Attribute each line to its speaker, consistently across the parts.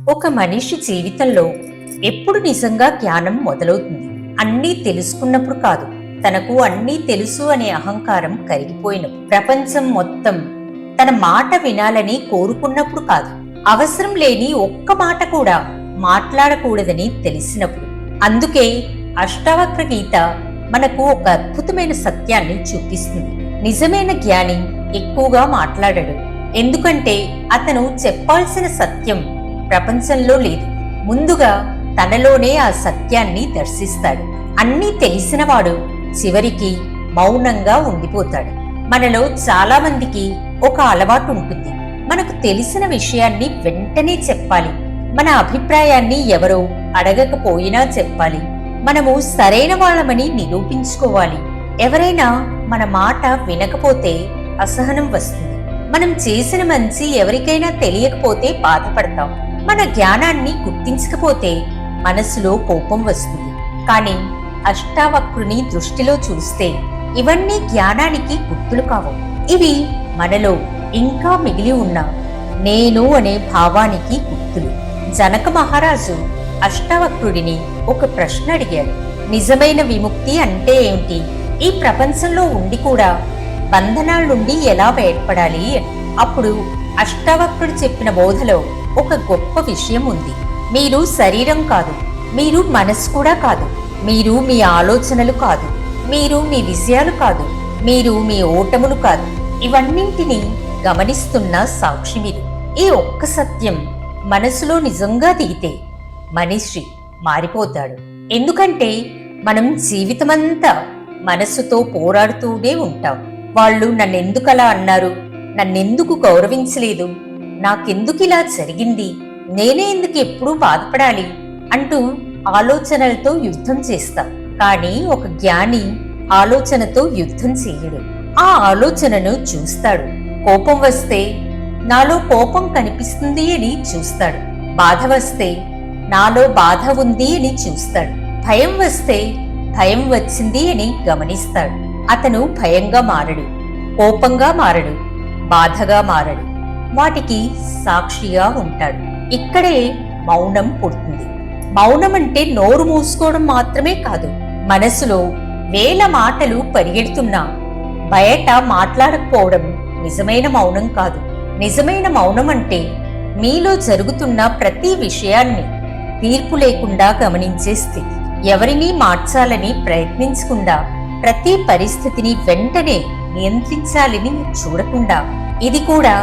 Speaker 1: ఒక మనిషి జీవితంలో ఎప్పుడు నిజంగా జ్ఞానం మొదలవుతుంది? అన్నీ తెలుసుకున్నప్పుడు కాదు, తనకు అన్నీ తెలుసు అనే అహంకారం కరిగిపోయినప్పుడు, ప్రపంచం మొత్తం తన మాట వినాలని కోరుకున్నప్పుడు కాదు, అవసరం లేని ఒక్క మాట కూడా మాట్లాడకూడదని తెలిసినప్పుడు. అందుకే అష్టావక్ర గీత మనకు ఒక అద్భుతమైన సత్యాన్ని చూపిస్తుంది. నిజమైన జ్ఞాని ఎక్కువగా మాట్లాడడు, ఎందుకంటే అతను చెప్పాల్సిన సత్యం ప్రపంచంలో లేదు. ముందుగా తనలోనే ఆ సత్యాన్ని దర్శిస్తాడు. అన్నీ తెలిసినవాడు చివరికి మౌనంగా ఉండిపోతాడు. మనలో చాలా మందికి ఒక అలవాటు ఉంటుంది. మనకు తెలిసిన విషయాన్ని వెంటనే చెప్పాలి. మన అభిప్రాయాన్ని ఎవరో అడగకపోయినా చెప్పాలి. మనము సరైన వాళ్ళమని నిరూపించుకోవాలి. ఎవరైనా మన మాట వినకపోతే అసహనం వస్తుంది. మనం చేసిన మంచి ఎవరికైనా తెలియకపోతే బాధపడతాం. మన జ్ఞానాన్ని గుర్తించకపోతే మనసులో కోపం వస్తుంది. కానీ అష్టావక్రుని దృష్టిలో చూస్తే ఇవన్నీ జ్ఞానానికి గుర్తులు కావు. ఇవి మనలో ఇంకా మిగిలి ఉన్న నేను అనే భావానికి గుర్తులు. జనక మహారాజు అష్టావక్రుడిని ఒక ప్రశ్న అడిగాడు. నిజమైన విముక్తి అంటే ఏమిటి? ఈ ప్రపంచంలో ఉండి కూడా బంధనాల నుండి ఎలా బయటపడాలి అని. అప్పుడు అష్టావక్రుడు చెప్పిన బోధలో ఒక గొప్ప విషయం ఉంది. మీరు శరీరం కాదు, మీరు మనసు కూడా కాదు, మీరు మీ ఆలోచనలు కాదు, మీరు మీ విషయాలు కాదు, మీరు మీ ఓటములు కాదు. ఇవన్నింటినీ గమనిస్తున్న సాక్షి మీరు. ఈ ఒక్క సత్యం మనసులో నిజంగా దిగితే మనిషి మారిపోతాడు. ఎందుకంటే మనం జీవితమంతా మనసుతో పోరాడుతూనే ఉంటాం. వాళ్ళు నన్నెందుకలా అన్నారు, నన్నెందుకు గౌరవించలేదు, నాకెందుకు ఇలా జరిగింది, నేనే ఎందుకు ఎప్పుడూ బాధపడాలి అంటూ ఆలోచనలతో యుద్ధం చేస్తాం. కానీ ఒక జ్ఞాని ఆలోచనతో యుద్ధం చేయడు. ఆ ఆలోచనను చూస్తాడు. కోపం వస్తే నాలో కోపం కనిపిస్తుంది అని చూస్తాడు. బాధ వస్తే నాలో బాధ ఉంది అని చూస్తాడు. భయం వస్తే భయం వచ్చింది అని గమనిస్తాడు. అతను భయంగా మారడు, కోపంగా మారడు, బాధగా మారడు. వాటికి సాక్షిగా ఉంటాడు. ఇక్కడే మౌనం పుడుతుంది. మౌనం అంటే నోరు మూసుకోవడం మాత్రమే కాదు. మనసులో వేల మాటలు పరిగెడుతున్నా బయట మాట్లాడకపోవడం నిజమైన మౌనం కాదు. నిజమైన మౌనం అంటే మీలో జరుగుతున్న ప్రతి విషయాన్ని తీర్పు లేకుండా గమనించే స్థితి. ఎవరినీ మార్చాలని ప్రయత్నించకుండా, ప్రతి పరిస్థితిని వెంటనే నియంత్రించాలని చూడకుండా, ఇది కూడా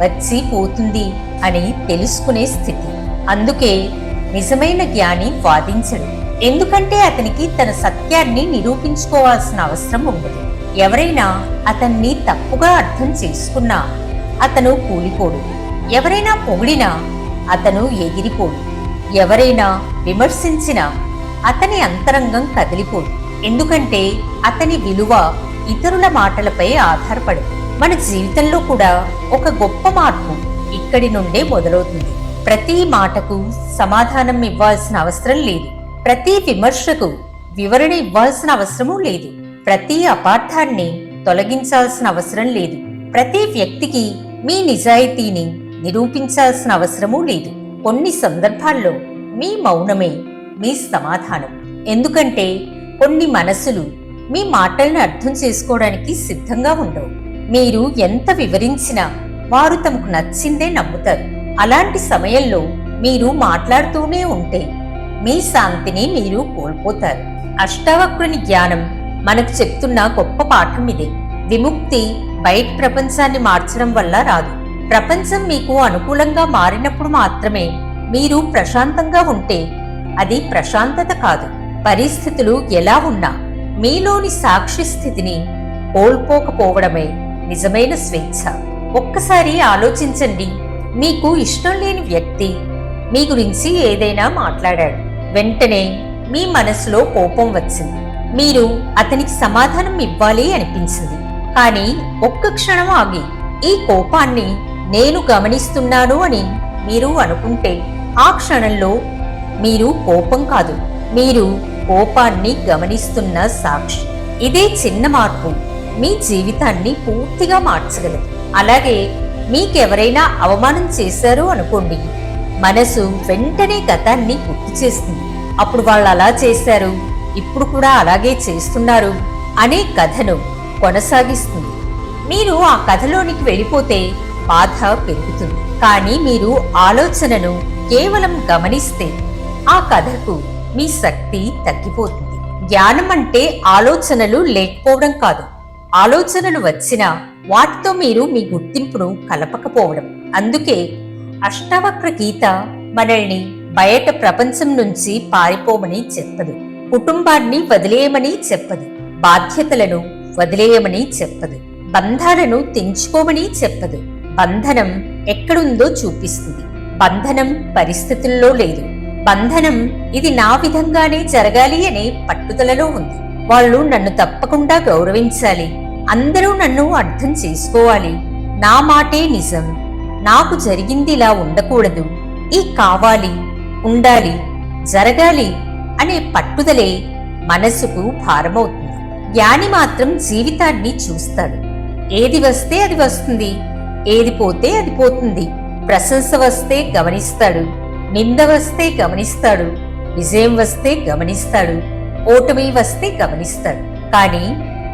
Speaker 1: వచ్చి పోతుంది అని తెలుసుకునే స్థితి. అందుకే నిజమైన జ్ఞాని వాదించడు. ఎందుకంటే అతనికి తన సత్యాన్ని నిరూపించుకోవాల్సిన అవసరం ఉండదు. ఎవరైనా అతన్ని తప్పుగా అర్థం చేసుకున్నా అతను కూలిపోడు. ఎవరైనా పొగిడినా అతను ఎగిరిపోడు. ఎవరైనా విమర్శించినా అతని అంతరంగం కదిలిపోదు. ఎందుకంటే అతని విలువ ఇతరుల మాటలపై ఆధారపడదు. మన జీవితంలో కూడా ఒక గొప్ప మార్పు ఇక్కడి నుండే మొదలవుతుంది. ప్రతి మాటకు సమాధానం ఇవ్వాల్సిన అవసరం లేదు. ప్రతి విమర్శకు వివరణ ఇవ్వాల్సిన అవసరమూ లేదు. ప్రతి అపార్థాన్ని తొలగించాల్సిన అవసరం లేదు. ప్రతి వ్యక్తికి మీ నిజాయితీని నిరూపించాల్సిన అవసరమూ లేదు. కొన్ని సందర్భాల్లో మీ మౌనమే మీ సమాధానం. ఎందుకంటే కొన్ని మనసులు మీ మాటలను అర్థం చేసుకోవడానికి సిద్ధంగా ఉండవు. మీరు ఎంత వివరించినా వారు తమకు నచ్చిందే నమ్ముతారు. అలాంటి సమయంలో మీరు మాట్లాడుతూనే ఉంటే మీ శాంతిని మీరు కోల్పోతారు. అష్టావక్రుని జ్ఞానం మనకు చెప్తున్న గొప్ప పాఠం ఇదే. విముక్తి బయట ప్రపంచాన్ని మార్చడం వల్ల రాదు. ప్రపంచం మీకు అనుకూలంగా మారినప్పుడు మాత్రమే మీరు ప్రశాంతంగా ఉంటే అది ప్రశాంతత కాదు. పరిస్థితులు ఎలా ఉన్నా మీలోని సాక్షి స్థితిని కోల్పోకపోవడమే నిజమైన స్వేచ్ఛ. ఒక్కసారి ఆలోచించండి. మీకు ఇష్టం లేని వ్యక్తి మీ గురించి ఏదైనా మాట్లాడాడు. వెంటనే మీ మనసులో కోపం వచ్చింది. మీరు అతనికి సమాధానం ఇవ్వాలి అనిపించింది. కానీ ఒక్క క్షణం ఆగి ఈ కోపాన్ని నేను గమనిస్తున్నాను అని మీరు అనుకుంటే ఆ క్షణంలో మీరు కోపం కాదు, మీరు కోపాన్ని గమనిస్తున్న సాక్షి. ఇదే చిన్న మార్పు మీ జీవితాన్ని పూర్తిగా మార్చగలదు. అలాగే మీకెవరైనా అవమానం చేశారు అనుకోండి, మనసు వెంటనే గతాన్ని గుర్తు చేస్తుంది. అప్పుడు వాళ్ళు అలా చేశారు, ఇప్పుడు కూడా అలాగే చేస్తున్నారు అనే కథను కొనసాగిస్తుంది. మీరు ఆ కథలోనికి వెళ్ళిపోతే బాధ పెరుగుతుంది. కానీ మీరు ఆలోచనను కేవలం గమనిస్తే ఆ కథకు మీ శక్తి తగ్గిపోతుంది. జ్ఞానం అంటే ఆలోచనలు లేకపోవడం కాదు, ఆలోచనలు వచ్చినా వాటితో మీరు మీ గుర్తింపును కలపకపోవడం. అందుకే అష్టవక్ర గీత మనల్ని బయట ప్రపంచం నుంచి పారిపోమని చెప్పదు, కుటుంబాన్ని వదిలేయమని చెప్పదు, బాధ్యతలను వదిలేయమని చెప్పదు, బంధాలను తెంచుకోమని చెప్పదు. బంధనం ఎక్కడుందో చూపిస్తుంది. బంధనం పరిస్థితుల్లో లేదు. బంధనం ఇది నా విధంగానే జరగాలి అనే పట్టుదలలో ఉంది. వాళ్ళు నన్ను తప్పకుండా గౌరవించాలి, అందరూ నన్ను అర్థం చేసుకోవాలి, నా మాటే నిజం, నాకు జరిగింది ఇలా ఉండకూడదు, ఈ కావాలి, ఉండాలి, జరగాలి అనే పట్టుదలే మనసుకు భారమవుతుంది. జ్ఞాని మాత్రం జీవితాన్ని చూస్తాడు. ఏది వస్తే అది వస్తుంది, ఏది పోతే అది పోతుంది. ప్రశంస వస్తే గమనిస్తాడు, నింద వస్తే గమనిస్తాడు, విజయం వస్తే గమనిస్తాడు, ఓటమి వస్తే గమనిస్తాడు. కానీ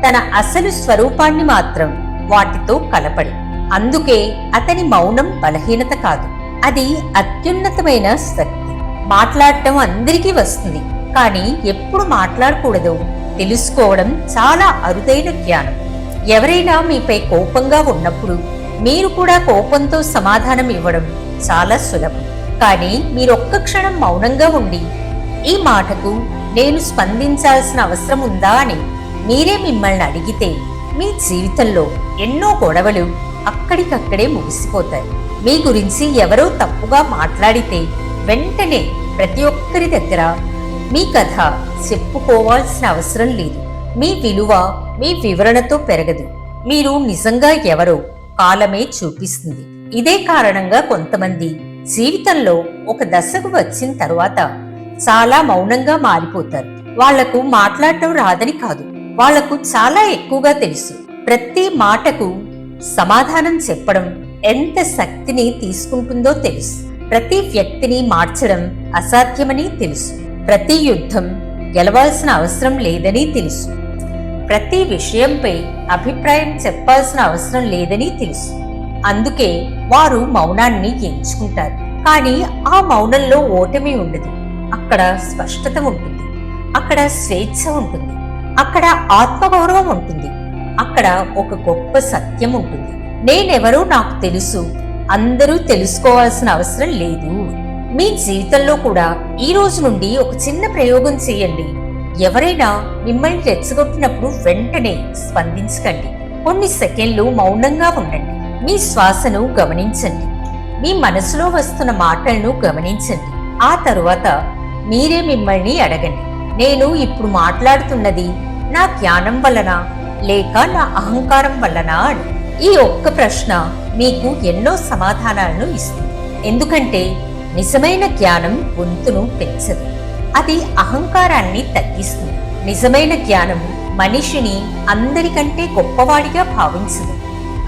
Speaker 1: తన అసలు స్వరూపాన్ని మాత్రం వాటితో కలపడు. అందుకే అతని మౌనం బలహీనత కాదు, అది అత్యున్నతమైన శక్తి. మాట్లాడటం అందరికీ వస్తుంది, కానీ ఎప్పుడు మాట్లాడకూడదో తెలుసుకోవడం చాలా అరుదైన జ్ఞానం. ఎవరైనా మీపై కోపంగా ఉన్నప్పుడు మీరు కూడా కోపంతో సమాధానం ఇవ్వడం చాలా సులభం. కానీ మీరొక్క క్షణం మౌనంగా ఉండి ఈ మాటకు నేను స్పందించాల్సిన అవసరం ఉందా అని మీరే మిమ్మల్ని అడిగితే మీ జీవితంలో ఎన్నో గొడవలు అక్కడికక్కడే ముగిసిపోతాయి. మీ గురించి ఎవరో తప్పుగా మాట్లాడితే వెంటనే ప్రతి ఒక్కరి దగ్గర మీ కథ చెప్పుకోవాల్సిన అవసరం లేదు. మీ విలువ మీ వివరణతో పెరగదు. మీరు నిజంగా ఎవరో కాలమే చూపిస్తుంది. ఇదే కారణంగా కొంతమంది జీవితంలో ఒక దశకు వచ్చిన తరువాత చాలా మౌనంగా మారిపోతారు. వాళ్లకు మాట్లాడటం రాదని కాదు, వాళ్లకు చాలా ఎక్కువగా తెలుసు. ప్రతి మాటకు సమాధానం చెప్పడం ఎంత శక్తిని తీసుకుంటుందో తెలుసు. ప్రతి వ్యక్తిని మార్చడం అసాధ్యమని తెలుసు. ప్రతి యుద్ధం గెలవాల్సిన అవసరం లేదని తెలుసు. ప్రతి విషయంపై అభిప్రాయం చెప్పాల్సిన అవసరం లేదని తెలుసు. అందుకే వారు మౌనాన్ని ఎంచుకుంటారు. కానీ ఆ మౌనంలో ఓటమి ఉండదు. అక్కడ స్పష్టత ఉంటుంది, అక్కడ స్వేచ్ఛ ఉంటుంది, అక్కడ ఆత్మగౌరవం ఉంటుంది, అక్కడ ఒక గొప్ప సత్యం ఉంటుంది. నేనెవరో నాకు తెలుసు, అందరూ తెలుసుకోవాల్సిన అవసరం లేదు. మీ జీవితంలో కూడా ఈ రోజు నుండి ఒక చిన్న ప్రయోగం చేయండి. ఎవరైనా మిమ్మల్ని రెచ్చగొట్టినప్పుడు వెంటనే స్పందించకండి. కొన్ని సెకండ్లు మౌనంగా ఉండండి. మీ శ్వాసను గమనించండి, మీ మనసులో వస్తున్న మాటలను గమనించండి. ఆ తరువాత మీరే మిమ్మల్ని అడగండి, నేను ఇప్పుడు మాట్లాడుతున్నది నా జ్ఞానం వలన లేక నా అహంకారం వలనా అని. ఈ ఒక్క ప్రశ్న మీకు ఎన్నో సమాధానాలను ఇస్తుంది. ఎందుకంటే నిజమైన జ్ఞానం గొంతును పెంచదు, అది అహంకారాన్ని తగ్గిస్తుంది. నిజమైన జ్ఞానం మనిషిని అందరికంటే గొప్పవాడిగా భావించదు,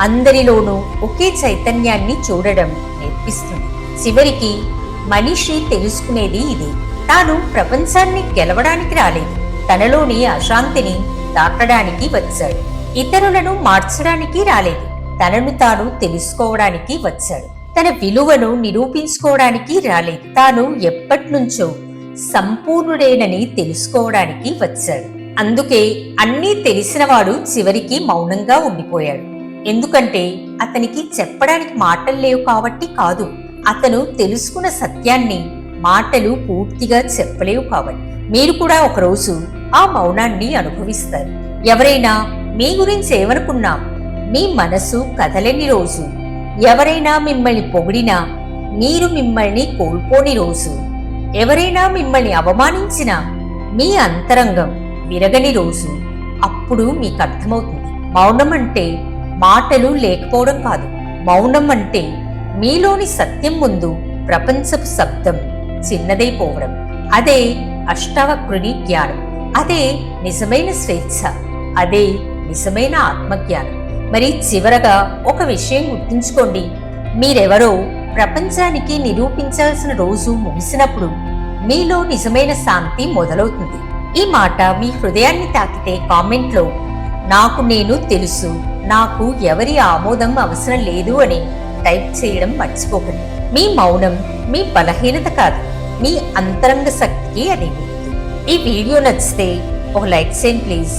Speaker 1: అందరిలోనూ ఒకే చైతన్యాన్ని చూడడం నేర్పిస్తుంది. చివరికి మనిషి తెలుసుకునేది ఇదే, తాను ప్రపంచాన్ని గెలవడానికి రాలేదు, తనలోని అశాంతిని దాటడానికి వచ్చాడు. ఇతరులను మార్చడానికి రాలేదు, తనను తాను తెలుసుకోవడానికి వచ్చాడు. తన విలువను నిరూపించుకోవడానికి రాలేదు, తాను ఎప్పటినుంచో సంపూర్ణుడేనని తెలుసుకోవడానికి వచ్చాడు. అందుకే అన్నీ తెలిసినవాడు చివరికి మౌనంగా ఉండిపోయాడు. ఎందుకంటే అతనికి చెప్పడానికి మాటలు లేవు కాబట్టి కాదు, అతను తెలుసుకున్న సత్యాన్ని మాటలు పూర్తిగా చెప్పలేవు కాబట్టి. మీరు కూడా ఒకరోజు ఆ మౌనాన్ని అనుభవిస్తారు. ఎవరైనా మీ గురించి ఏమనుకున్నా మీ మనసు కదలని రోజు, ఎవరైనా మిమ్మల్ని పొగిడినా మీరు మిమ్మల్ని కోల్పోని రోజు, ఎవరైనా మిమ్మల్ని అవమానించినా మీ అంతరంగం విరగని రోజు, అప్పుడు మీకు అర్థమవుతుంది మౌనం అంటే మాటలు లేకపోవడం కాదు. మౌనం అంటే మీలోని సత్యం ముందు ప్రపంచపు శబ్దం చిన్నదైపోవడం. అదే అష్టావక్రుని జ్ఞానం, అదే నిజమైన స్వేచ్ఛ, అదే నిజమైన ఆత్మజ్ఞానం. మరి చివరగా ఒక విషయం గుర్తుంచుకోండి, మీరెవరో ప్రపంచానికి నిరూపించాల్సిన రోజు ముగిసినప్పుడు మీలో నిజమైన శాంతి మొదలవుతుంది. ఈ మాట మీ హృదయాన్ని తాకితే కామెంట్లో నాకు నేను తెలుసు, నాకు ఎవరి ఆమోదం అవసరం లేదు అని టైప్ చేయడం మర్చిపోకండి. మీ మౌనం మీ బలహీనత కాదు, మీ అంతరంగ శక్తికి అది గుర్తు. ఈ వీడియో నచ్చితే ఒక లైక్ చేయండి ప్లీజ్.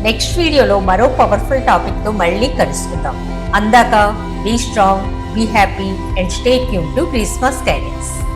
Speaker 1: నెక్స్ట్ వీడియోలో మరో పవర్ఫుల్ టాపిక్ తో మళ్ళీ కలుసుకుందాం. అందాక be strong, be happy and stay tune to Christmas guidance.